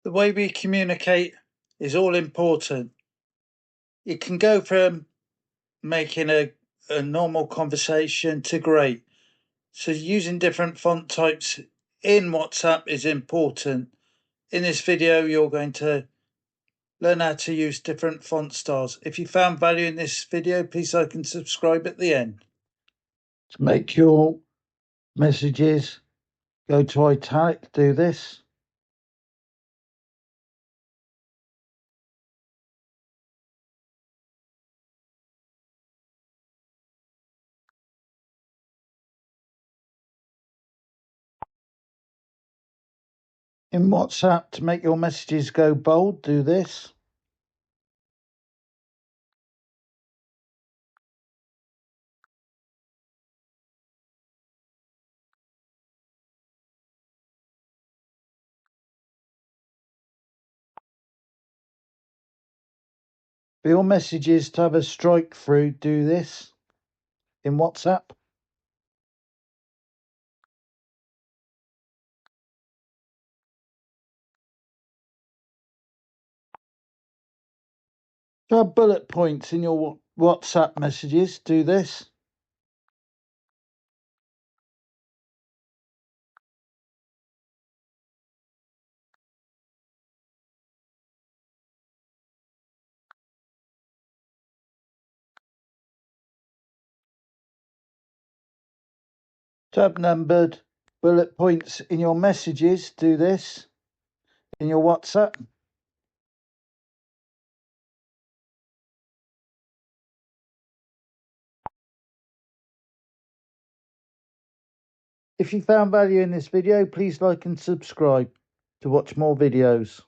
The way we communicate is all important. It can go from making a normal conversation to great. So using different font types in WhatsApp is important. In this video, you're going to learn how to use different font styles. If you found value in this video, please like and subscribe at the end. To make your messages go to italic, do this. In WhatsApp, to make your messages go bold, do this. For your messages to have a strike through, do this. In WhatsApp. To have bullet points in your WhatsApp messages, do this. To have numbered bullet points in your messages, do this. In your WhatsApp. If you found value in this video, please like and subscribe to watch more videos.